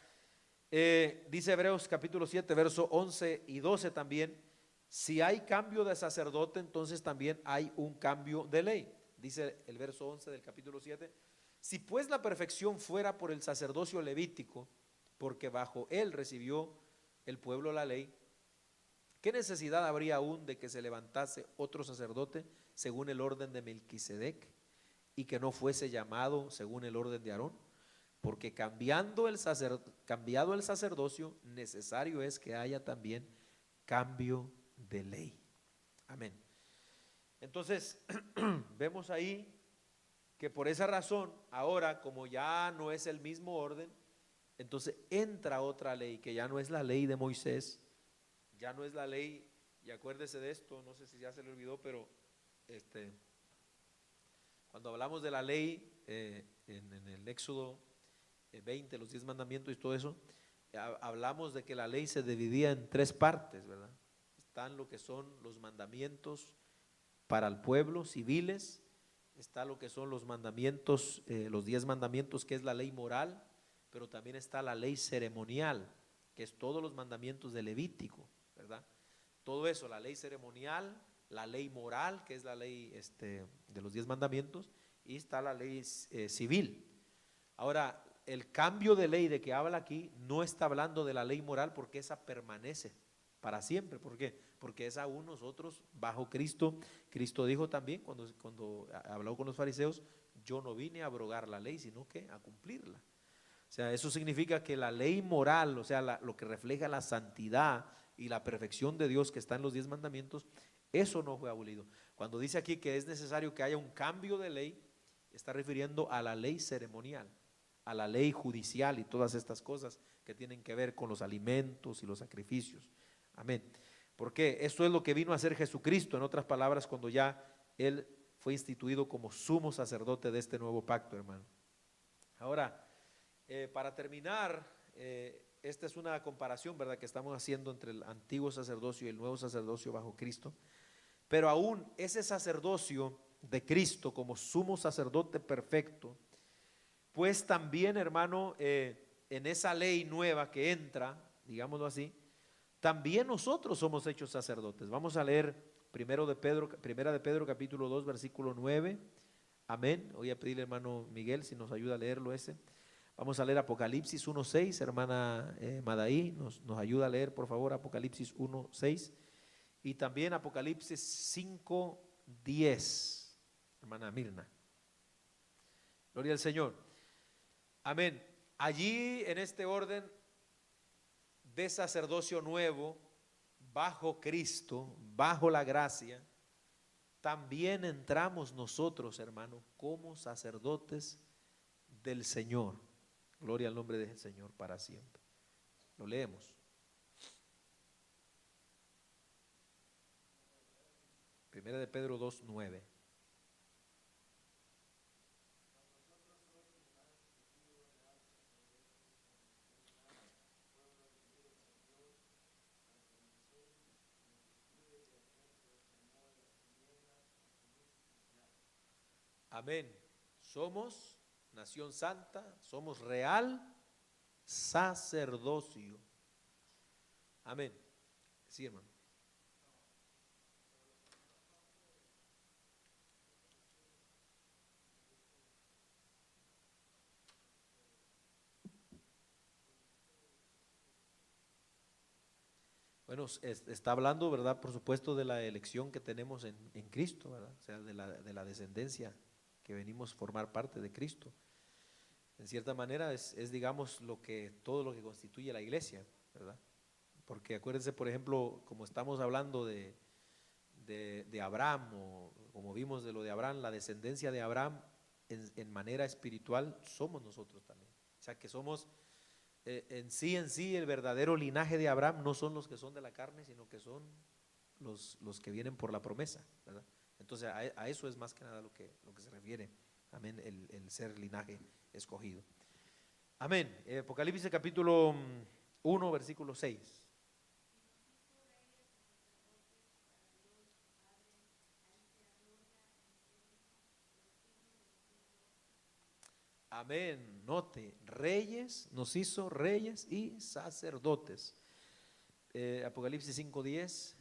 dice Hebreos capítulo 7, verso 11 y 12 también: si hay cambio de sacerdote, entonces también hay un cambio de ley. Dice el verso 11 del capítulo 7: si pues la perfección fuera por el sacerdocio levítico, porque bajo él recibió el pueblo la ley, ¿qué necesidad habría aún de que se levantase otro sacerdote según el orden de Melquisedec y que no fuese llamado según el orden de Aarón? Porque cambiado el sacerdocio, necesario es que haya también cambio de ley. Amén. Entonces, vemos ahí que por esa razón, ahora como ya no es el mismo orden, entonces entra otra ley que ya no es la ley de Moisés, ya no es la ley, y acuérdese de esto, no sé si ya se le olvidó, pero cuando hablamos de la ley en el Éxodo 20, los 10 mandamientos y todo eso, hablamos de que la ley se dividía en tres partes, ¿verdad? Están lo que son los mandamientos para el pueblo, civiles, está lo que son los mandamientos, los 10 mandamientos, que es la ley moral, pero también está la ley ceremonial, que es todos los mandamientos de Levítico, ¿verdad? Todo eso, la ley ceremonial, la ley moral, que es la ley de los 10 mandamientos, y está la ley civil. Ahora, el cambio de ley de que habla aquí no está hablando de la ley moral, porque esa permanece para siempre. ¿Por qué? Porque es aún nosotros bajo Cristo. Cristo dijo también cuando habló con los fariseos: yo no vine a abrogar la ley, sino que a cumplirla. O sea, eso significa que la ley moral, o sea, lo que refleja la santidad y la perfección de Dios que está en los 10 mandamientos, eso no fue abolido. Cuando dice aquí que es necesario que haya un cambio de ley, está refiriendo a la ley ceremonial, a la ley judicial y todas estas cosas que tienen que ver con los alimentos y los sacrificios. Amén. Porque eso es lo que vino a hacer Jesucristo, en otras palabras, cuando ya Él fue instituido como sumo sacerdote de este nuevo pacto, hermano. Ahora, para terminar, esta es una comparación, ¿verdad?, que estamos haciendo entre el antiguo sacerdocio y el nuevo sacerdocio bajo Cristo. Pero aún ese sacerdocio de Cristo como sumo sacerdote perfecto, pues también, hermano, en esa ley nueva que entra, digámoslo así, también nosotros somos hechos sacerdotes. Vamos a leer primera de Pedro capítulo 2 versículo 9. Amén. Voy a pedirle, hermano Miguel, si nos ayuda a leerlo ese. Vamos a leer Apocalipsis 1:6, hermana Madaí, nos ayuda a leer, por favor, Apocalipsis 1:6. Y también Apocalipsis 5:10, hermana Mirna. Gloria al Señor. Amén. Allí en este orden de sacerdocio nuevo, bajo Cristo, bajo la gracia, también entramos nosotros, hermano, como sacerdotes del Señor. Gloria al nombre del Señor para siempre. Lo leemos. Primera de Pedro 2:9. Amén. Somos nación santa, somos real sacerdocio. Amén. Sí, hermano. Bueno, está hablando, ¿verdad? Por supuesto, de la elección que tenemos en Cristo, ¿verdad? O sea, de la descendencia que venimos a formar parte de Cristo. En cierta manera digamos, todo lo que constituye la iglesia, ¿verdad? Porque acuérdense, por ejemplo, como estamos hablando de Abraham, o como vimos de lo de Abraham, la descendencia de Abraham en manera espiritual somos nosotros también. O sea, que somos en sí el verdadero linaje de Abraham no son los que son de la carne, sino que son los que vienen por la promesa, ¿verdad? Entonces a eso es más que nada lo que se refiere, amén, el ser linaje escogido. Amén. Apocalipsis capítulo 1 versículo 6. Amén. Note, reyes, nos hizo reyes y sacerdotes. Apocalipsis 5:10.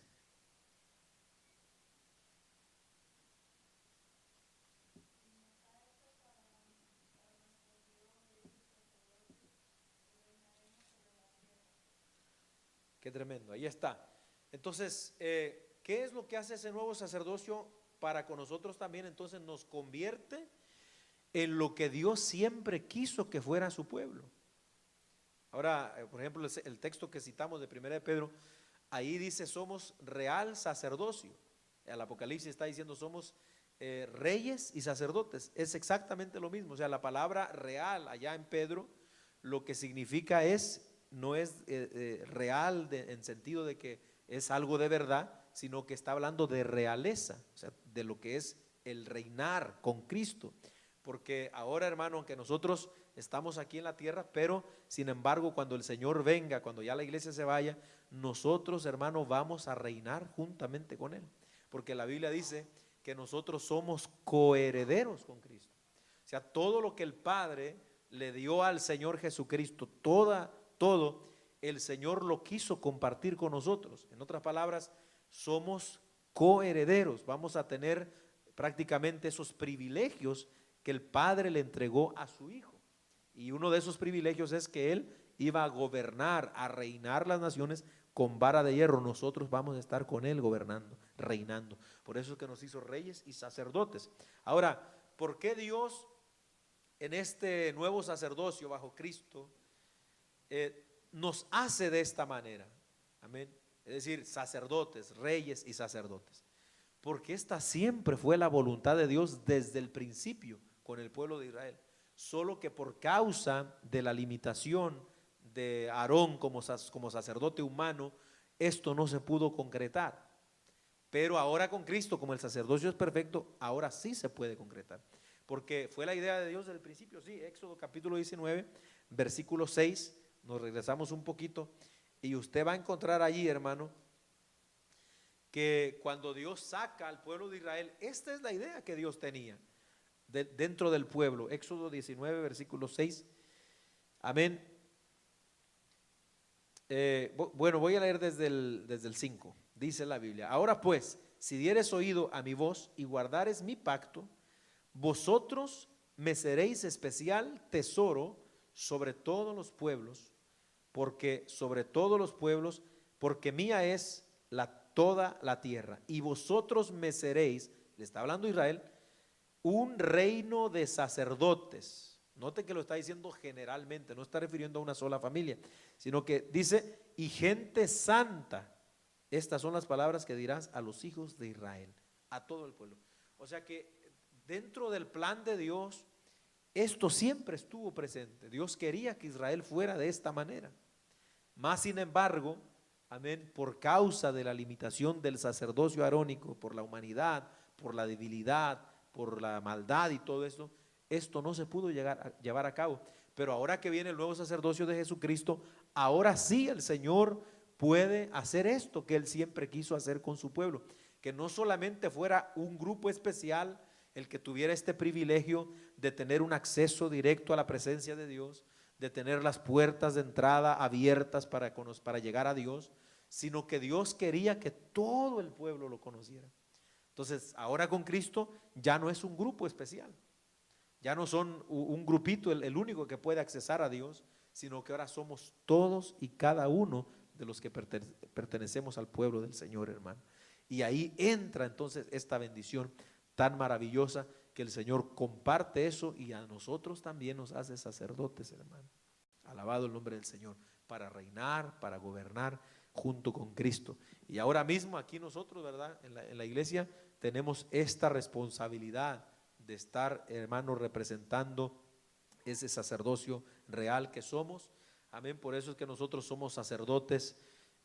Qué tremendo, ahí está. Entonces, ¿qué es lo que hace ese nuevo sacerdocio? para con nosotros también, entonces nos convierte en lo que Dios siempre quiso que fuera su pueblo. Ahora, por ejemplo, el texto que citamos de 1 de Pedro, ahí dice somos real sacerdocio. El Apocalipsis está diciendo somos reyes y sacerdotes. Es exactamente lo mismo. O sea, la palabra real allá en Pedro lo que significa no es real en sentido de que es algo de verdad, sino que está hablando de realeza, o sea, de lo que es el reinar con Cristo. Porque ahora, hermano, aunque nosotros estamos aquí en la tierra, pero sin embargo, cuando el Señor venga, cuando ya la iglesia se vaya, nosotros, hermano, vamos a reinar juntamente con Él. Porque la Biblia dice que nosotros somos coherederos con Cristo. O sea, todo lo que el Padre le dio al Señor Jesucristo, todo, el Señor lo quiso compartir con nosotros. En otras palabras, somos coherederos, vamos a tener prácticamente esos privilegios que el Padre le entregó a su Hijo. Y uno de esos privilegios es que Él iba a gobernar, a reinar las naciones con vara de hierro. Nosotros vamos a estar con Él gobernando, reinando. Por eso es que nos hizo reyes y sacerdotes. Ahora, ¿por qué Dios en este nuevo sacerdocio bajo Cristo nos hace de esta manera? Amén. Es decir, sacerdotes, reyes y sacerdotes. Porque esta siempre fue la voluntad de Dios desde el principio con el pueblo de Israel. Solo que por causa de la limitación de Aarón como sacerdote humano, esto no se pudo concretar. Pero ahora con Cristo, como el sacerdocio es perfecto, ahora sí se puede concretar. Porque fue la idea de Dios desde el principio, sí. Éxodo capítulo 19, versículo 6, nos regresamos un poquito y usted va a encontrar allí, hermano, que cuando Dios saca al pueblo de Israel, esta es la idea que Dios tenía dentro del pueblo. Éxodo 19, versículo 6. Amén. Bueno, voy a leer desde el 5. Dice la Biblia: ahora pues, si dieres oído a mi voz y guardares mi pacto, vosotros me seréis especial tesoro sobre todos los pueblos, porque mía es toda la tierra, y vosotros me seréis, le está hablando Israel, un reino de sacerdotes. Note que lo está diciendo generalmente, no está refiriendo a una sola familia, sino que dice, y gente santa. Estas son las palabras que dirás a los hijos de Israel, a todo el pueblo. O sea que dentro del plan de Dios, esto siempre estuvo presente. Dios quería que Israel fuera de esta manera. Más sin embargo, amén, por causa de la limitación del sacerdocio arónico, por la humanidad, por la debilidad, por la maldad y todo eso, esto no se pudo llevar a cabo. Pero ahora que viene el nuevo sacerdocio de Jesucristo, ahora sí el Señor puede hacer esto que Él siempre quiso hacer con su pueblo. Que no solamente fuera un grupo especial el que tuviera este privilegio de tener un acceso directo a la presencia de Dios, de tener las puertas de entrada abiertas para llegar a Dios, sino que Dios quería que todo el pueblo lo conociera. Entonces, ahora con Cristo ya no es un grupo especial, ya no son un grupito el único que puede accesar a Dios, sino que ahora somos todos y cada uno de los que pertenecemos al pueblo del Señor, hermano. Y ahí entra entonces esta bendición tan maravillosa que el Señor comparte eso y a nosotros también nos hace sacerdotes, hermano. Alabado el nombre del Señor, para reinar, para gobernar junto con Cristo. Y ahora mismo aquí nosotros, ¿verdad? En la iglesia tenemos esta responsabilidad de estar, hermanos, representando ese sacerdocio real que somos. Amén. Por eso es que nosotros somos sacerdotes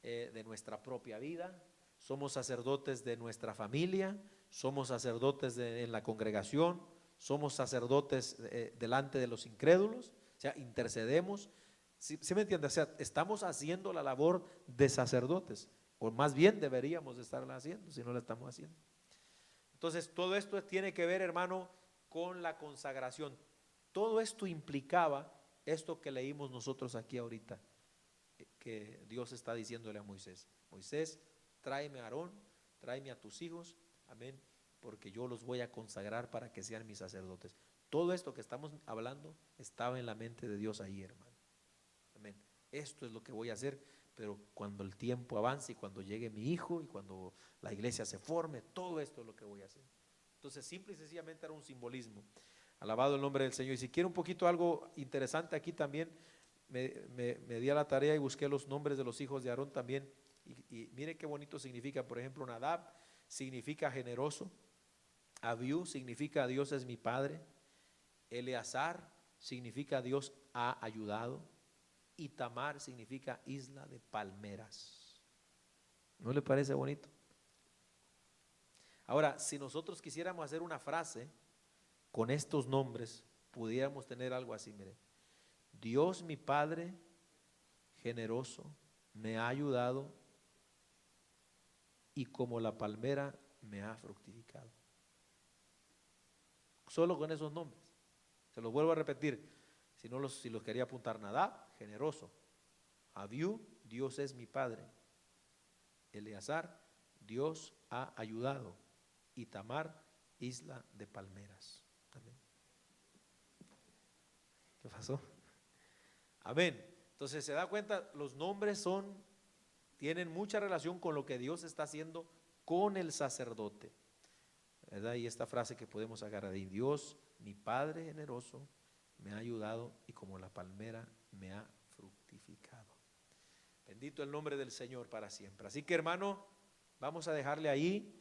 de nuestra propia vida, somos sacerdotes de nuestra familia, somos sacerdotes en la congregación, somos sacerdotes delante de los incrédulos, o sea, intercedemos. ¿Sí me entiende? O sea, estamos haciendo la labor de sacerdotes, o más bien deberíamos de estarla haciendo, si no la estamos haciendo. Entonces, todo esto tiene que ver, hermano, con la consagración. Todo esto implicaba esto que leímos nosotros aquí ahorita, que Dios está diciéndole a Moisés: Moisés, tráeme a Aarón, tráeme a tus hijos, amén, porque yo los voy a consagrar para que sean mis sacerdotes. Todo esto que estamos hablando estaba en la mente de Dios ahí, hermano. Amén. Esto es lo que voy a hacer, pero cuando el tiempo avance y cuando llegue mi hijo y cuando la iglesia se forme, todo esto es lo que voy a hacer. Entonces simple y sencillamente era un simbolismo. Alabado el nombre del Señor. Y si quiere un poquito algo interesante aquí también, me di a la tarea y busqué los nombres de los hijos de Aarón también. Y mire qué bonito significa. Por ejemplo, Nadab significa generoso. Abiú significa Dios es mi padre. Eleazar significa Dios ha ayudado. Y Tamar significa isla de palmeras. ¿No le parece bonito? Ahora, si nosotros quisiéramos hacer una frase con estos nombres, pudiéramos tener algo así, mire. Dios mi Padre generoso me ha ayudado y como la palmera me ha fructificado. Solo con esos nombres. Se los vuelvo a repetir. Si los quería apuntar, Nadab, generoso. Abiú, Dios es mi Padre. Eleazar, Dios ha ayudado. Y Tamar, isla de palmeras. Amén. ¿Qué pasó? Amén. Entonces se da cuenta, los nombres tienen mucha relación con lo que Dios está haciendo con el sacerdote, ¿verdad? Y esta frase que podemos agarrar de Dios, mi Padre generoso, me ha ayudado y como la palmera me ha fructificado. Bendito el nombre del Señor para siempre. Así que hermano, vamos a dejarle ahí.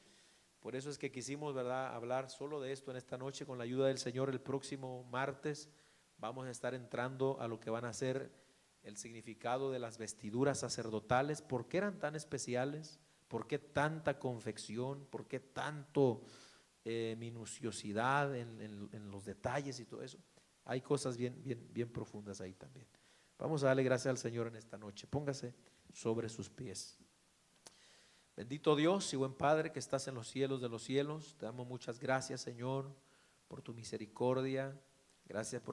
Por eso es que quisimos, ¿verdad?, hablar solo de esto en esta noche con la ayuda del Señor. El próximo martes vamos a estar entrando a lo que van a ser el significado de las vestiduras sacerdotales. ¿Por qué eran tan especiales? ¿Por qué tanta confección? ¿Por qué tanto minuciosidad en los detalles y todo eso? Hay cosas bien profundas ahí también. Vamos a darle gracias al Señor en esta noche. Póngase sobre sus pies. Bendito Dios y buen Padre que estás en los cielos de los cielos, te damos muchas gracias, Señor, por tu misericordia. Gracias por